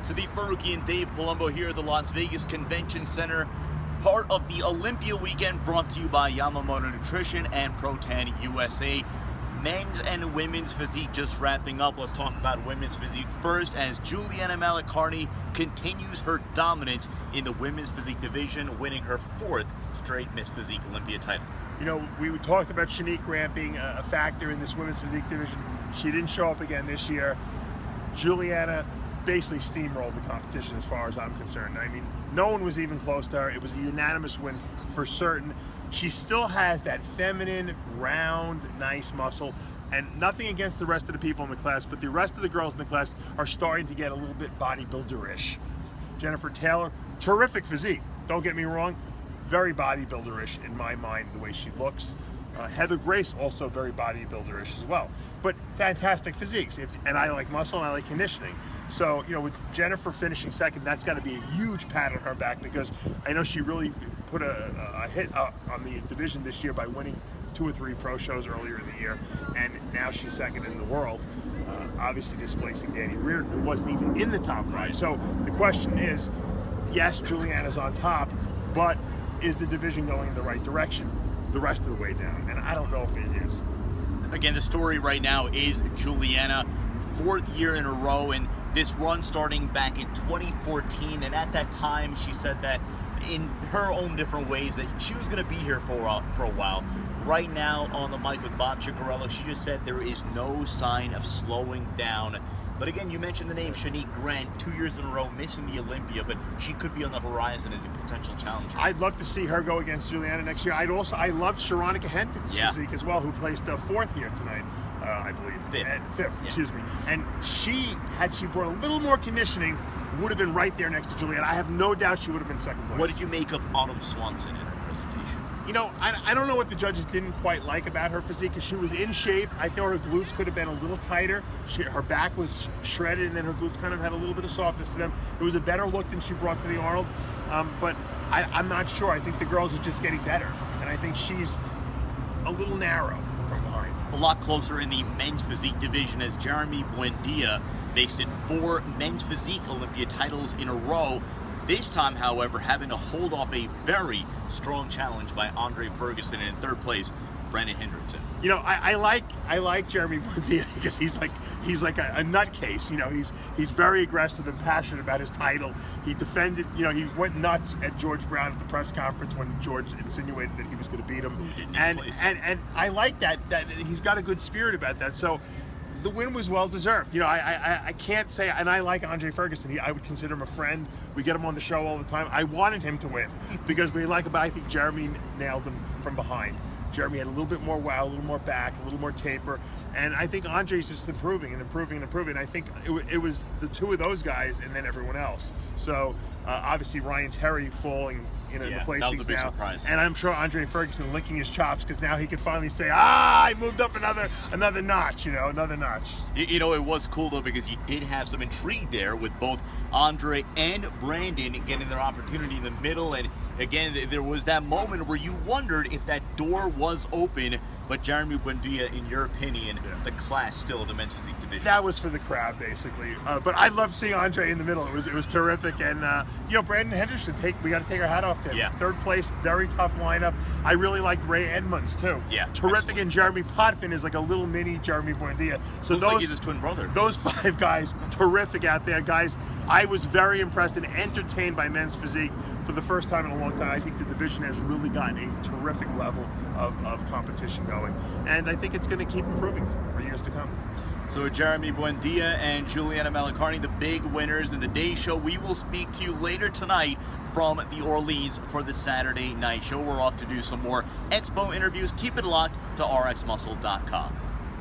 to the Ferguson and Dave Palumbo here at the Las Vegas Convention Center, part of the Olympia weekend, brought to you by Yamamoto Nutrition and Protan USA. Men's and women's physique just wrapping up. Let's talk about women's physique first, as Juliana Malacarne continues her dominance in the women's physique division, winning her 4th straight Miss Physique Olympia title. You know, we talked about Shanique Grant being a factor in this women's physique division. She didn't show up again this year. Juliana basically steamrolled the competition as far as I'm concerned. I mean, no one was even close to her. It was a unanimous win for certain. She still has that feminine, round, nice muscle, and nothing against the rest of the people in the class, but the rest of the girls in the class are starting to get a little bit bodybuilder-ish. Jennifer Taylor, terrific physique, don't get me wrong, very bodybuilder-ish in my mind, the way she looks. Heather Grace, also very bodybuilder-ish as well, but fantastic physiques. And I like muscle and I like conditioning. So, you know, with Jennifer finishing second, that's got to be a huge pat on her back, because I know she really put a hit on the division this year by winning 2 or 3 pro shows earlier in the year, and now she's second in the world, obviously displacing Danny Reardon, who wasn't even in the top 5. So the question is, yes, Juliana's on top, but is the division going in the right direction the rest of the way down? And I don't know if it is. Again, the story right now is Juliana, 4th year in a row, and this run starting back in 2014, and at that time she said that in her own different ways that she was going to be here for a while. Right now on the mic with Bob Ciccarello, she just said there is no sign of slowing down. But again, you mentioned the name Shanique Grant, 2 years in a row missing the Olympia, but she could be on the horizon as a potential challenger. I'd love to see her go against Juliana next year. I love Sharonica Henton's physique as well, who placed 4th here tonight, I believe. 5th, excuse me. And she, had she brought a little more conditioning, would have been right there next to Juliana. I have no doubt she would have been second place. What did you make of Autumn Swanson in her presentation? You know, I don't know what the judges didn't quite like about her physique, because she was in shape. I thought her glutes could have been a little tighter. Her back was shredded, and then her glutes kind of had a little bit of softness to them. It was a better look than she brought to the Arnold, but I'm not sure. I think the girls are just getting better, and I think she's a little narrow from behind. A lot closer in the men's physique division, as Jeremy Buendia makes it 4 men's physique Olympia titles in a row. This time, however, having to hold off a very strong challenge by Andre Ferguson, and in 3rd place, Brandon Hendrickson. You know, I like Jeremy Buendia, because he's like a nutcase. You know, he's very aggressive and passionate about his title. He defended, you know, he went nuts at George Brown at the press conference when George insinuated that he was going to beat him, and I like that he's got a good spirit about that. So the win was well deserved. You know, I can't say, and I like Andre Ferguson. I would consider him a friend. We get him on the show all the time. I wanted him to win because we like him, but I think Jeremy nailed him from behind. Jeremy had a little bit more wow, a little more back, a little more taper, and I think Andre's just improving and improving and improving. I think it was the 2 of those guys and then everyone else. So obviously Ryan Terry falling in the place that was he's a big now, surprise. and I'm sure Andre Ferguson licking his chops, because now he can finally say, I moved up another notch, you know, another notch. You know, it was cool though, because you did have some intrigue there with both Andre and Brandon getting their opportunity in the middle, and again, there was that moment where you wondered if that door was open. But Jeremy Buendia, in your opinion, the class still of the men's physique division? That was for the crowd, basically. But I love seeing Andre in the middle. It was terrific. And you know, Brandon Hendrickson, we got to take our hat off to him. 3rd place, very tough lineup. I really liked Ray Edmonds too. Terrific. Absolutely. And Jeremy Potvin is like a little mini Jeremy Buendia. So looks like he's his twin brother. Those 5 guys, terrific out there, guys. I was very impressed and entertained by men's physique for the first time in a long time. I think the division has really gotten a terrific level of competition going, and I think it's going to keep improving for years to come. So Jeremy Buendia and Juliana Malacarne, the big winners in the day show. We will speak to you later tonight from the Orleans for the Saturday night show. We're off to do some more Expo interviews. Keep it locked to rxmuscle.com.